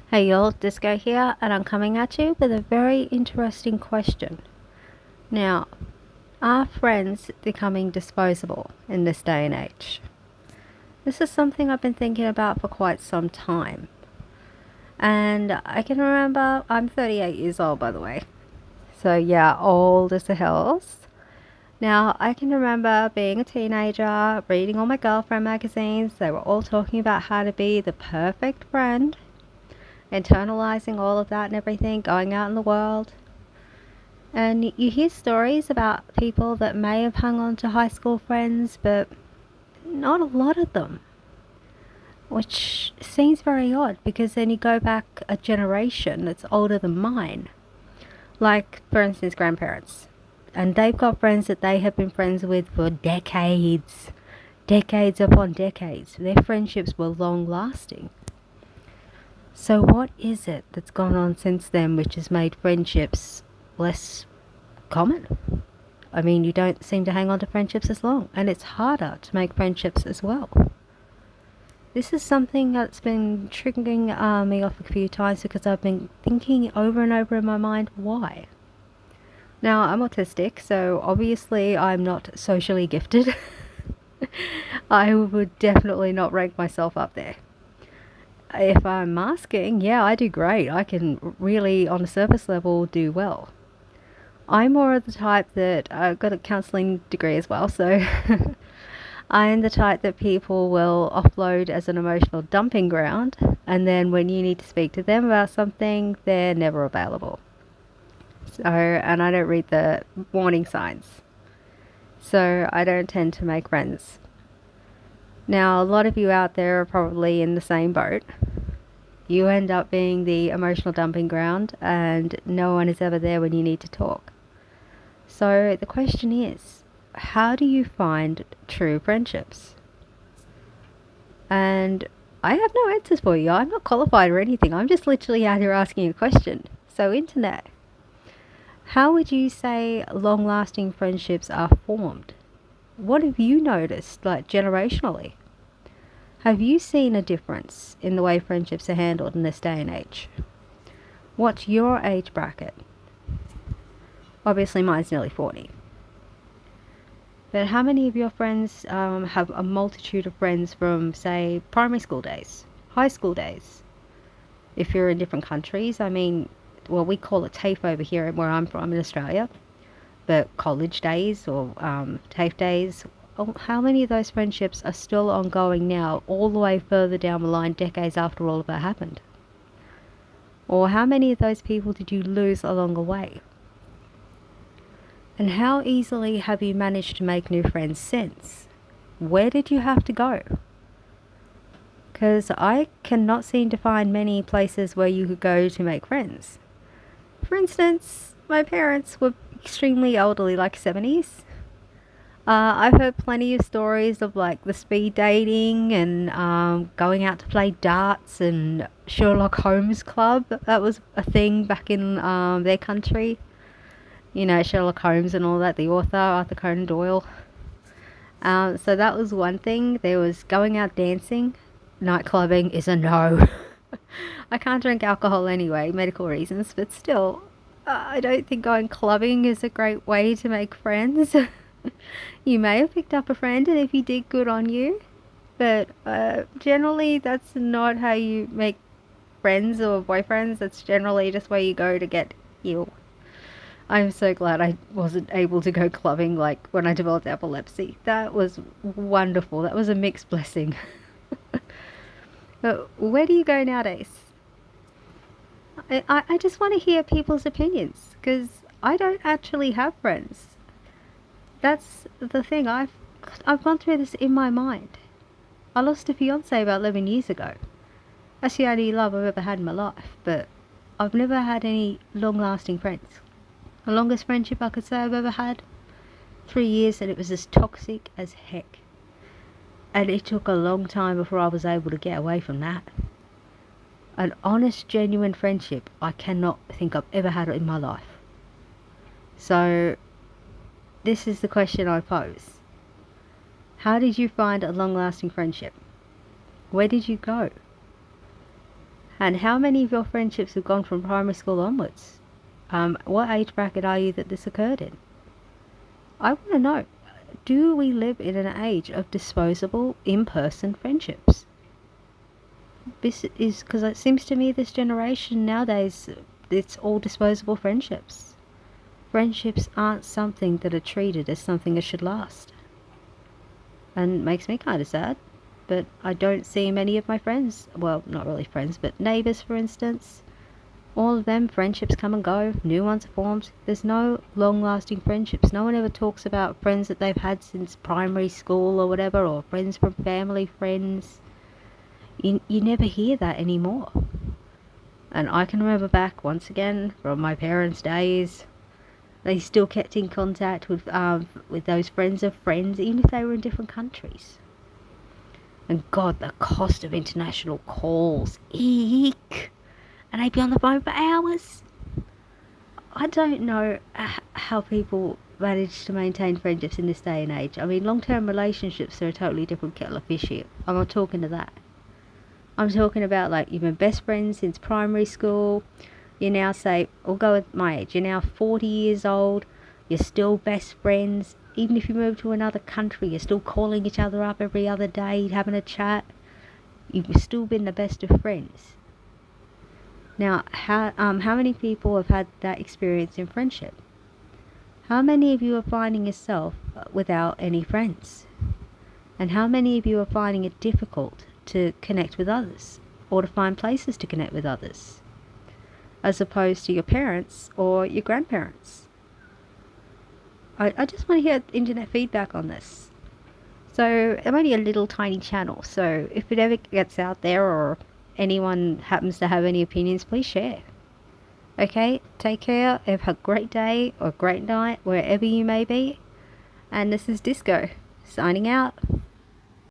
Hey y'all, Disco here, and I'm coming at you with a very interesting question. Now, are friends becoming disposable in this day and age? This is something I've been thinking about for quite some time. And I can remember, I'm 38 years old by the way. So yeah, old as the hills. Now, I can remember being a teenager, reading all my girlfriend magazines. They were all talking about how to be the perfect friend, internalizing all of that and everything, going out in the world. And you hear stories about people that may have hung on to high school friends, but not a lot of them, which seems very odd because then you go back a generation that's older than mine, like, for instance, grandparents. And they've got friends that they have been friends with for decades, decades upon decades. Their friendships were long lasting. So, what is it that's gone on since then which has made friendships less common? I mean, you don't seem to hang on to friendships as long, and it's harder to make friendships as well. This is something that's been triggering me off a few times because I've been thinking over and over in my mind why. Now, I'm autistic, so obviously I'm not socially gifted. I would definitely not rank myself up there. If I'm masking, yeah, I do great. I can really, on a surface level, do well. I'm more of the type that I've got a counselling degree as well, so I am the type that people will offload as an emotional dumping ground, and then when you need to speak to them about something, they're never available. So, and I don't read the warning signs, so I don't tend to make friends. Now, a lot of you out there are probably in the same boat. You end up being the emotional dumping ground, and no one is ever there when you need to talk. So the question is, how do you find true friendships? And I have no answers for you. I'm not qualified or anything. I'm just literally out here asking a question. So, internet, how would you say long lasting friendships are formed? What have you noticed, like generationally? Have you seen a difference in the way friendships are handled in this day and age? What's your age bracket? Obviously, mine's nearly 40. But how many of your friends have a multitude of friends from, say, primary school days, high school days? If you're in different countries, I mean, well, we call it TAFE over here where I'm from in Australia, but college days or TAFE days, how many of those friendships are still ongoing now, all the way further down the line, decades after all of that happened? Or how many of those people did you lose along the way? And how easily have you managed to make new friends since? Where did you have to go? Because I cannot seem to find many places where you could go to make friends. For instance, my parents were extremely elderly, like 70s. I've heard plenty of stories of like the speed dating and going out to play darts and Sherlock Holmes Club. That was a thing back in their country. You know, Sherlock Holmes and all that, the author, Arthur Conan Doyle. So that was one thing. There was going out dancing. Night clubbing is a no. I can't drink alcohol anyway, medical reasons, but still, I don't think going clubbing is a great way to make friends. You may have picked up a friend, and if you did, good on you. But generally, that's not how you make friends or boyfriends. That's generally just where you go to get healed. I'm so glad I wasn't able to go clubbing like when I developed epilepsy. That was wonderful. That was a mixed blessing. But where do you go nowadays? I just want to hear people's opinions because I don't actually have friends. That's the thing. I've gone through this in my mind. I lost a fiance about 11 years ago. That's the only love I've ever had in my life, but I've never had any long-lasting friends. The longest friendship I could say I've ever had, 3 years, and it was as toxic as heck. And it took a long time before I was able to get away from that. An honest, genuine friendship I cannot think I've ever had in my life. So, this is the question I pose. How did you find a long lasting friendship? Where did you go? And how many of your friendships have gone from primary school onwards? What age bracket are you that this occurred in? I want to know, do we live in an age of disposable in-person friendships? This is because it seems to me this generation nowadays, it's all disposable friendships. Friendships aren't something that are treated as something that should last. And it makes me kind of sad. But I don't see many of my friends, well, not really friends, but neighbours, for instance. All of them, friendships come and go, new ones are formed. There's no long-lasting friendships. No one ever talks about friends that they've had since primary school or whatever, or friends from family friends. You never hear that anymore. And I can remember back, once again, from my parents' days, they still kept in contact with those friends of friends, even if they were in different countries. And God, the cost of international calls. Eek! And I'd be on the phone for hours. I don't know how people manage to maintain friendships in this day and age. I mean, long-term relationships are a totally different kettle of fish here. I'm not talking to that. I'm talking about, like, you've been best friends since primary school. You now say, I'll go with my age, you're now 40 years old. You're still best friends. Even if you move to another country, you're still calling each other up every other day, having a chat. You've still been the best of friends. Now, how many people have had that experience in friendship? How many of you are finding yourself without any friends? And how many of you are finding it difficult to connect with others, or to find places to connect with others, as opposed to your parents or your grandparents? I just want to hear internet feedback on this. So I'm only a little tiny channel, so if it ever gets out there or anyone happens to have any opinions, please share. Okay, take care, have a great day or great night wherever you may be. And this is Disco, signing out.